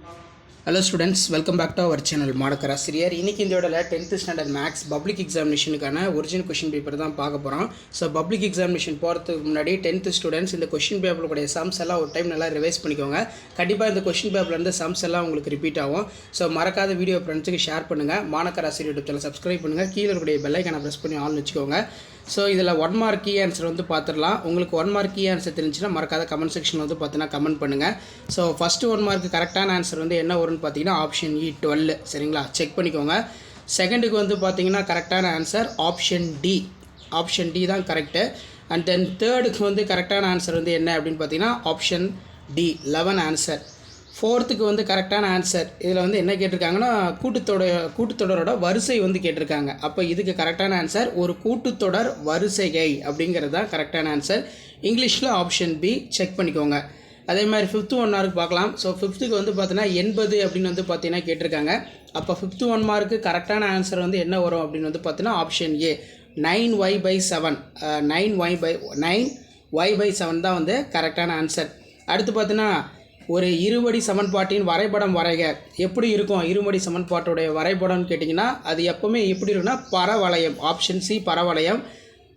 Hello students, welcome back to our channel மாணக்கர் ஆசிரியர். இன்னைக்கு இந்த வீடியோல 10th ஸ்டாண்டர்ட் மேக்ஸ் பப்ளிக் எக்ஸாமினேஷனுக்கான ஒரிஜினல் क्वेश्चन பேப்பர் தான் பார்க்க போறோம். சோ பப்ளிக் எக்ஸாமினேஷன் போறதுக்கு முன்னாடி 10th ஸ்டூடண்ட்ஸ் இந்த क्वेश्चन பேப்பர்ல கூடிய சம்ஸ் எல்லாம் ஒரு டைம் நல்லா ரிவைஸ் பண்ணிக்கோங்க. கண்டிப்பா இந்த क्वेश्चन பேப்பர்ல இருந்து சம்ஸ் எல்லாம் உங்களுக்கு ரிப்பீட் ஆகும். சோ மறக்காத வீடியோ ஃப்ரெண்ட்ஸ்க்கு ஷேர் பண்ணுங்க. மாணக்கர் ஆசிரியர் யூடியூப் சேனல் சப்ஸ்கிரைப் பண்ணுங்க. கீழ இருக்கிற பெல் ஐகானை பிரஸ் பண்ணி ஆல் வெச்சுக்கோங்க. ஸோ இதில் 1 மார்க் கீ ஆன்சர் வந்து பார்த்துடலாம். உங்களுக்கு 1 மார்க் கீ ஆன்சர் தெரிஞ்சுன்னா மறக்காத கமெண்ட் செக்ஷனில் வந்து பார்த்தீங்கன்னா கமெண்ட் பண்ணுங்கள். ஸோ ஃபஸ்ட்டு 1 மார்க் கரெக்டான ஆன்சர் வந்து என்ன வரும்னு பார்த்தீங்கன்னா ஆப்ஷன் இ 12 சரிங்களா, செக் பண்ணிக்கோங்க. செகண்டுக்கு வந்து பார்த்தீங்கன்னா கரெக்டான ஆன்சர் ஆப்ஷன் டி தான் கரெக்டு. அண்ட் தென் தேர்டுக்கு வந்து கரெக்டான ஆன்சர் வந்து என்ன அப்படின்னு பார்த்தீங்கன்னா ஆப்ஷன் டி 11 ஆன்சர். ஃபோர்த்துக்கு வந்து கரெக்டான ஆன்சர் இதில் வந்து என்ன கேட்டிருக்காங்கன்னா கூட்டுத்தொடரோட வரிசை வந்து கேட்டிருக்காங்க. அப்போ இதுக்கு கரெக்டான ஆன்சர் ஒரு கூட்டுத்தொடர் வரிசைகை அப்படிங்கிறது தான் கரெக்டான ஆன்சர். இங்கிலீஷில் ஆப்ஷன் பி செக் பண்ணிக்கோங்க. அதே மாதிரி 5th 1 மார்க் பார்க்கலாம். ஸோ 5th வந்து பார்த்தீங்கன்னா 80 அப்படின்னு வந்து பார்த்தீங்கன்னா கேட்டிருக்காங்க. அப்போ 5th 1 மார்க்கு கரெக்டான ஆன்சர் வந்து என்ன வரும் அப்படின்னு வந்து பார்த்தீங்கன்னா ஆப்ஷன் ஏ 9y/7 9y/7 தான் வந்து கரெக்டான ஆன்சர். அடுத்து பார்த்தீங்கன்னா ஒரு இருபடி சமன்பாட்டின் வரைபடம் வரைக எப்படி இருக்கும். இருபடி சமன்பாட்டுடைய வரைபடம்னு கேட்டிங்கன்னா அது எப்போவுமே எப்படி இருக்குன்னா பரவளையம். ஆப்ஷன் சி பரவளையம்,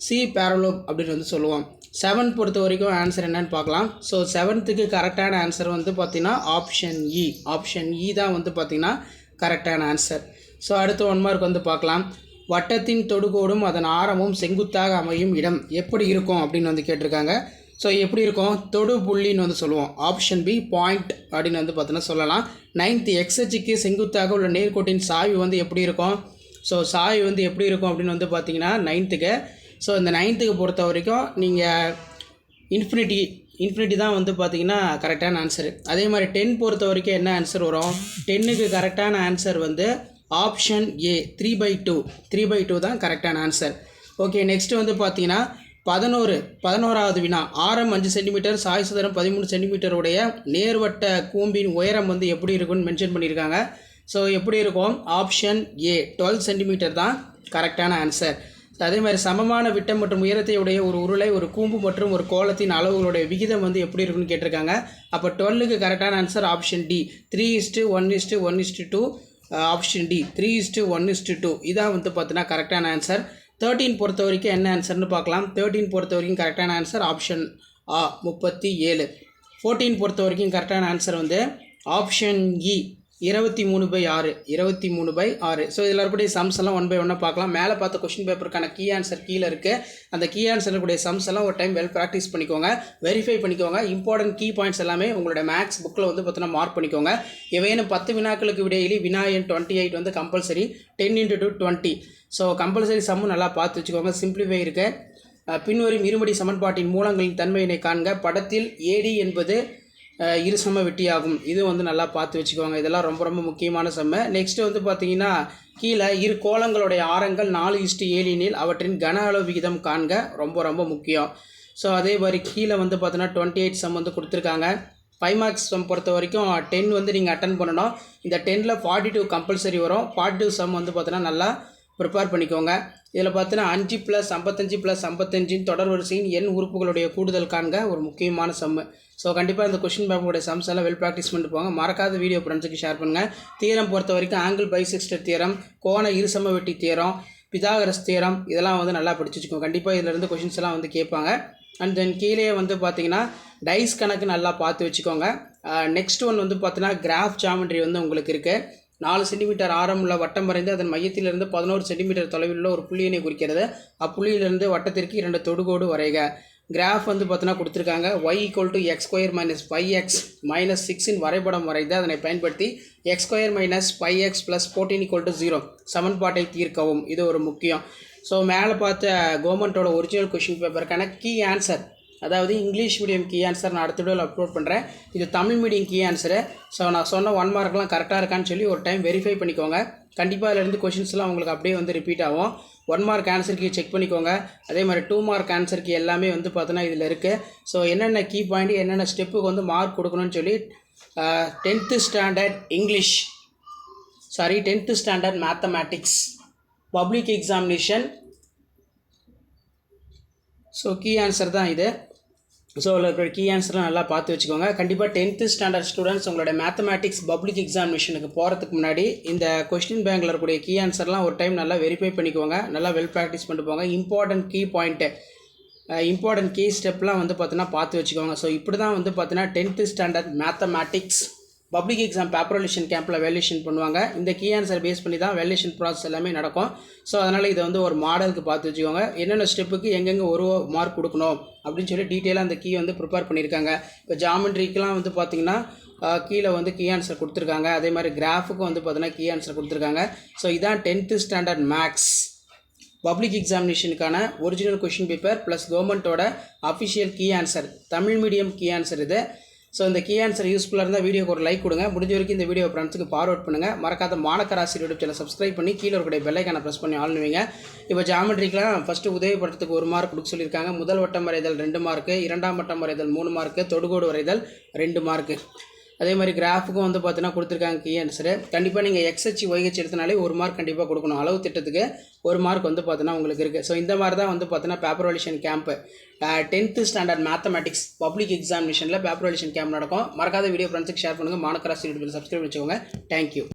சி பேரலோப் அப்படின்னு வந்து சொல்லுவோம். 7 பொறுத்த வரைக்கும் ஆன்சர் என்னன்னு பார்க்கலாம். ஸோ 7th கரெக்டான ஆன்சர் வந்து பார்த்திங்கன்னா ஆப்ஷன் இ தான் வந்து பார்த்திங்கன்னா கரெக்டான ஆன்சர். ஸோ அடுத்து 1 மார்க் வந்து பார்க்கலாம். வட்டத்தின் தொடுகோடும் அதன் ஆரமும் செங்குத்தாக அமையும் இடம் எப்படி இருக்கும் அப்படின்னு வந்து கேட்டிருக்காங்க. ஸோ எப்படி இருக்கும், தொடு புள்ளின்னு வந்து சொல்லுவோம். ஆப்ஷன் பி பாயிண்ட் அப்படின்னு வந்து பார்த்தீங்கன்னா சொல்லலாம். 9th எக்ஸச்சுக்கு செங்குத்தாக உள்ள நேர்கோட்டின் சாய்வு வந்து எப்படி இருக்கும். ஸோ சாய்வு வந்து எப்படி இருக்கும் அப்படின்னு வந்து பார்த்தீங்கன்னா 9th. ஸோ இந்த 9th பொறுத்த வரைக்கும் நீங்கள் இன்ஃபினிட்டி தான் வந்து பார்த்தீங்கன்னா கரெக்டான ஆன்சரு. அதே மாதிரி 10 பொறுத்த வரைக்கும் என்ன ஆன்சர் வரும். 10க்கு கரெக்டான ஆன்சர் வந்து ஆப்ஷன் ஏ 3/2 தான் கரெக்டான ஆன்சர். ஓகே, நெக்ஸ்ட்டு வந்து பார்த்தீங்கன்னா 11வது வினா. ஆரம் 5 சென்டிமீட்டர், சாய் சதுரம் 13 சென்டிமீட்டருடைய நேர்வட்ட கூம்பின் உயரம் வந்து எப்படி இருக்குன்னு மென்ஷன் பண்ணியிருக்காங்க. ஸோ எப்படி இருக்கும், ஆப்ஷன் ஏ 12 சென்டிமீட்டர் தான் கரெக்டான ஆன்சர். அதே மாதிரி சமமான விட்டம் மற்றும் உயரத்தை உடைய ஒரு உருளை, ஒரு கூம்பு மற்றும் ஒரு கோலத்தின் அளவுகளுடைய விகிதம் வந்து எப்படி இருக்குன்னு கேட்டிருக்காங்க. அப்போ 12க்கு கரெக்டான answer option D 3:1:1:2. Option D 3:1:2 இதான் வந்து பார்த்தீங்கன்னா கரெக்டான ஆன்சர். 13 பொறுத்த வரைக்கும் என்ன ஆன்சர்னு பார்க்கலாம். 13 பொறுத்த வரைக்கும் கரெக்டான ஆன்சர் ஆப்ஷன் ஆ 37. 14 பொறுத்த வரைக்கும் கரெக்டான ஆன்சர் வந்து ஆப்ஷன் இ 23/6. ஸோ இதில் இருக்கக்கூடிய சம்ஸ் எல்லாம் 1 by 1 பார்க்கலாம். மேலே பார்த்த கொஸ்டின் பேப்பருக்கான கீ ஆன்சர் கீழே இருக்குது. அந்த கீ ஆன்சர் கூடிய சம்ஸ் எல்லாம் ஒரு டைம் வெல் ப்ராக்டிஸ் பண்ணிக்கோங்க, வெரிஃபை பண்ணிக்கோங்க. இம்பார்ட்டன்ட் கீ பாயிண்ட்ஸ் எல்லாமே உங்களோட மேக்ஸ் புக்கில் வந்து பார்த்தீங்கன்னா மார்க் பண்ணிக்கோங்க. ஏவேனும் 10 வினாக்களுக்கு விடையிலி வினா எண் 28 வந்து கம்பல்சரி 10x2 20. ஸோ கம்பல்சரி சம்மும் நல்லா பார்த்து வச்சுக்கோங்க. சிம்பிளிஃபை இருக்கு. பின்வரும் இருமடி சமன்பாட்டின் மூலங்களின் தன்மையினை காண்க. படத்தில் ஏடி என்பது இருசம வெட்டியாகும். இது வந்து நல்லா பார்த்து வச்சுக்கோங்க. இதெல்லாம் ரொம்ப ரொம்ப முக்கியமான சம்ம. நெக்ஸ்ட் வந்து பார்த்தீங்கன்னா கீழே இரு கோலங்களுடைய ஆரங்கள் 4:7 எனில் அவற்றின் கன அளவு விகிதம் காண்க. ரொம்ப ரொம்ப முக்கியம். ஸோ அதே மாதிரி கீழே வந்து பார்த்தீங்கன்னா 28 சம் வந்து கொடுத்துருக்காங்க. 5 மார்க்ஸ் சம் பொறுத்த வரைக்கும் 10 வந்து நீங்கள் அட்டன் பண்ணணும். இந்த 10ல் 42 கம்பல்சரி வரும். 42 சம் வந்து பார்த்தீங்கன்னா நல்லா ப்ரிப்பேர் பண்ணிக்கோங்க. இதில் பார்த்தீங்கன்னா 5+55+55 தொடர் வரிசையின் எண் உறுப்புகளுடைய கூடுதல் காண்க ஒரு முக்கியமான சம்மு. ஸோ கண்டிப்பாக இந்த கொஸ்டின் பேப்பருடைய சம்ஸ் எல்லாம் வெல் ப்ராக்டிஸ் பண்ணிட்டு போங்க. மறக்காத வீடியோ ஃப்ரெண்ட்ஸுக்கு ஷேர் பண்ணுங்கள். தியரம் பொறுத்த வரைக்கும் ஆங்கிள் பைசெக்டர் தியரம், கோண இருசம வெட்டி தியரம், பிதாகரஸ் தியரம் இதெல்லாம் வந்து நல்லா படிச்சு வச்சுக்கோங்க. கண்டிப்பாக இதிலிருந்து கொஷின்ஸ் எல்லாம் வந்து கேட்பாங்க. அண்ட் தென் கீழே வந்து பார்த்தீங்கன்னா டைஸ் கணக்கு நல்லா பார்த்து வச்சுக்கோங்க. நெக்ஸ்ட் ஒன் வந்து பார்த்தீங்கன்னா கிராஃப் ஜாமெட்ரி வந்து உங்களுக்கு இருக்குது. 4 சென்டிமீட்டர் ஆரம் உள்ள வட்டம் வரைந்து அதன் மையத்திலிருந்து 11 சென்டிமீட்டர் தொலைவில் உள்ள ஒரு புள்ளியினை குறிக்கிறது. அப்புள்ளியிலிருந்து வட்டத்திற்கு 2 தொடுகோடு வரைக. கிராஃப் வந்து பார்த்தீங்கன்னா கொடுத்துருக்காங்க. y = x² - 5x - 6 வரைபடம் வரைந்து அதனை பயன்படுத்தி x² - 5x + 14 = 0 சமன்பாட்டை தீர்க்கவும். இது ஒரு முக்கியம். ஸோ மேலே பார்த்த கவர்மெண்ட்டோட ஒரிஜினல் கொஷின் பேப்பருக்கான கீ ஆன்சர், அதாவது இங்கிலீஷ் மீடியம் கீ ஆன்சர் நான் அடுத்த வீடியோவில் அப்லோட் பண்ணுறேன். இது Tamil medium key answer. So நான் சொன்ன 1 மார்க்லாம் கரெக்டாக இருக்கான்னு சொல்லி ஒரு டைம் வெரிஃபை பண்ணிக்கோங்க. கண்டிப்பாக அதிலேருந்து கொஷின்ஸ்லாம் உங்களுக்கு அப்படியே வந்து ரிப்பீட் ஆகும். 1 மார்க் ஆன்சர் கீ செக் பண்ணிக்கோங்க. அதே மாதிரி 2 மார்க் ஆன்சர் கீ எல்லாமே வந்து பார்த்தோன்னா இதில் இருக்குது. ஸோ என்னென்ன கீ பாயிண்ட் என்னென்ன ஸ்டெப்புக்கு வந்து மார்க் கொடுக்கணும்னு சொல்லி 10th standard English 10th standard mathematics public examination. So key answer தான் இது. ஸோ அதில் இருக்கிற கீ ஆன்சர்லாம் நல்லா பார்த்து வச்சுக்கோங்க. கண்டிப்பாக 10th ஸ்டாண்டர்ட் ஸ்டூடெண்ட்ஸ் உங்களோட மேத்தமேட்டிக்ஸ் பப்ளிக் எக்ஸாமினேஷனுக்கு போகிறதுக்கு முன்னாடி இந்த கொஸ்டின் பேங்கில் இருக்கக்கூடிய கீ ஆன்சர்லாம் ஒரு டைம் நல்லா வெரிஃபை பண்ணிக்கோங்க. நல்லா வெல் ப்ராக்டிஸ் பண்ணிட்டு போங்க. Important key point important key ஸ்டெப்லாம் வந்து பார்த்தீங்கன்னா பார்த்து வச்சுக்கோங்க. ஸோ இப்படி தான் வந்து பார்த்தீங்கன்னா 10th standard mathematics public exam பேப்பரேஷன் கேம்பில் வேல்யூஷன் பண்ணுவாங்க. இந்த கீ ஆன்சர் பேஸ் பண்ணி தான் வேல்யூஷன் ப்ராசஸ் எல்லாமே நடக்கும். ஸோ அதனால் இதை வந்து ஒரு மாடலுக்கு பார்த்து வச்சுக்கோங்க. என்னென்ன ஸ்டெப்புக்கு எங்கெங்கே ஒரு மார்க் கொடுக்கணும் அப்படின்னு சொல்லி டீட்டெயிலாக அந்த கீ வந்து ப்ரிப்பேர் பண்ணியிருக்காங்க. இப்போ ஜாமெண்ட்ரிக்கெலாம் வந்து பார்த்திங்கன்னா கீழே வந்து கீ ஆன்சர் கொடுத்துருக்காங்க. அதே மாதிரி கிராஃபுக்கும் வந்து பார்த்தீங்கன்னா கீ ஆன்சர் கொடுத்துருக்காங்க. ஸோ இதான் 10th ஸ்டாண்டர்ட் மேக்ஸ் பப்ளிக் எக்ஸாமினேஷனுக்கான ஒரிஜினல் கொஷின் பேப்பர் ப்ளஸ் கவர்மெண்ட்டோட official key answer, Tamil medium key answer இது. ஸோ இந்த கீ ஆன்சர் யூஸ்ஃபுல்லாக இருந்தால் வீடியோக்கு ஒரு லைக் கொடுங்க. முடிஞ்ச வரைக்கும் இந்த வீடியோ ஃப்ரெண்ட்ஸுக்கு ஃபார்வர்ட் பண்ணுங்கள். மறக்காத மாணக்கராசி யூடியூப் சேனல் சப்ஸ்கிரைப் பண்ணி கீழே இருக்கக்கூடிய பெல்லைக்கான ப்ரெஸ் பண்ணி ஆளுவீங்க. இப்போ ஜாமெட்ரிக்கெலாம் ஃபஸ்ட்டு உதவிப்படுறதுக்கு 1 மார்க் கொடுக்க சொல்லியிருக்காங்க. முதல் வட்டம் வரைதல் 2 மார்க்கு, இரண்டாம் வட்டம் வரைதல் 3 மார்க்கு, தொடுகோடு வரைதல் 2 மார்க்கு. அதே மாதிரி கிராஃபுக்கும் வந்து பார்த்தீங்கன்னா கொடுத்துருக்காங்க கீ ஆன்சரு. கண்டிப்பாக நீங்கள் எக்ஸ்ஹெச் ஒய்ஹெச் எடுத்தனாலே 1 மார்க் கண்டிப்பாக கொடுக்கணும். அளவு திட்டத்துக்கு 1 மார்க் வந்து பார்த்தீங்கன்னா உங்களுக்கு இருக்குது. ஸோ இந்த மாதிரி தான் வந்து பார்த்தீங்கன்னா paper valuation camp 10th standard mathematics public எக்ஸாமினேஷனில் பேப்பர் வேல்யூஷன் கேம்ப் நடக்கும். மறக்காத வீடியோ ஃப்ரெண்ட்ஸுக்கு ஷேர் பண்ணுங்கள். மாணக்கராசி யூடியூபில் சப்ஸ்கிரைப் வச்சுக்கோங்க. தேங்க்யூ.